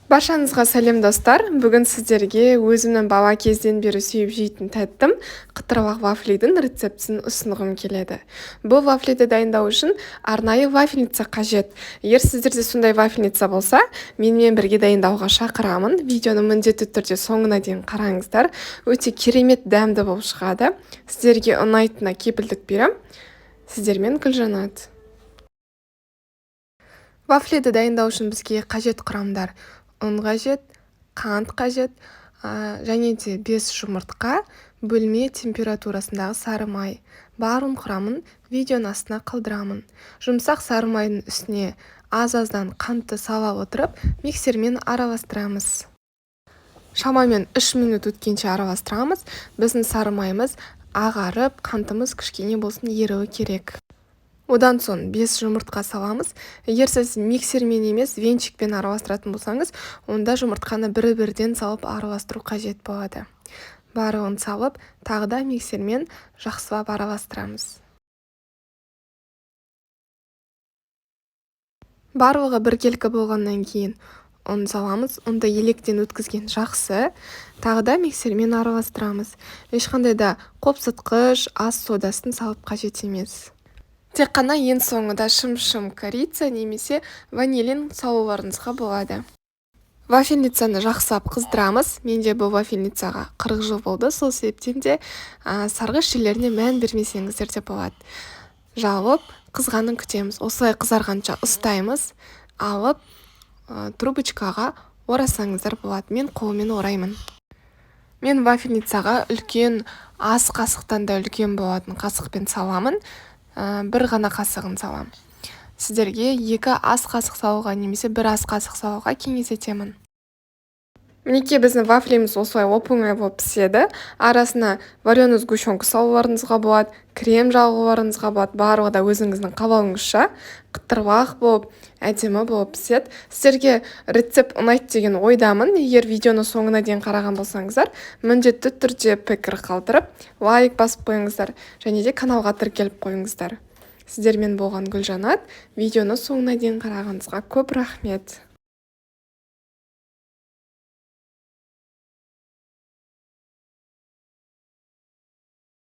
Баршаңызға сәлем достар. Бүгін сіздерге өзімнің бала кезден бері сүйіп жейтін тәттім қытырлақ вафлидің рецептісін ұсынғым келеді. Бұл вафлиді дайындау үшін арнайы вафельница қажет. Егер сіздерде сондай вафельница болса, менімен бірге дайындауға шақырамын. Видеоны міндетті түрде соңына дейін қараңыздар. Өте керемет дәмді болып шығады. Сіздерге ұнайтынына кепілдік берем. Сіздермен Гүлжанат. Вафлиді дайындау үшін бізге қажет құрамдар: ұн қажет, қант қажет, және де 5 жұмыртқа, бөлме температурасындағы сары май. Барын құрамын видеоның астына қалдырамын. Жұмсақ сары майдың үстіне аз-аздан қантты сала отырып, миксермен араластырамыз. Шамамен 3 минут өткенше араластырамыз. Біздің сары майымыз ағарып, қантымыз кішкене болсын еруі керек. Одан соң 5 жұмыртқа саламыз. Егер сіз миксермен емес, венчикпен араластыратын болсаңыз, онда жұмыртқаны бірден салып араластыру қажет болады. Барлығын салып, тағы да миксермен жақсылап араластырамыз. Барлығы біркелкі болғаннан кейін ұн саламыз. Ұнды електен өткізген жақсы. Тағы да миксермен араластырамыз. Ешқандай да қопсытқыш, ас содасын салып қажет емес. Тек қана ең соңында шым-шым корица немесе ванилин салуларыңызға болады. Вафельницаны жақсылап қыздырамыз. Менде бұл вафельницаға 40 жыл болды, сол себептен де сарғыш жерлеріне мән бермесеңіздер де болады. Жауып, қызғанын күтеміз. Осылай қызарғанша ұстаймыз. Алып, трубочкаға орасаңыздар болады. Мен қолмен ораймын. Мен вафельницаға үлкен ас қасықтан да үлкен болатын қасықпен саламын. Бір ғана қасығын салам. Сіздерге 2 ас қасық салуға немесе 1 ас қасық салуға кеңес етемін. Мінекей біздің вафлиміз осылай оп-оңай болып піседі. Арасына вареный сгущенка салуларыңызға болады, крем жағуларыңызға болады. Барлығы да өзіңіздің қалауыңызша қытырлақ болып, әдемі болып піседі. Сіздерге рецепт ұнайды деген ойдамын. Егер видеоны соңына дейін қараған болсаңыздар, міндетті түрде пікір қалдырып, лайк басып қойыңыздар, және де каналға тіркеліп қойыңыздар. Сіздермен болған Гүлжанат. Видеоны соңына дейін қарағаныңызға көп рахмет.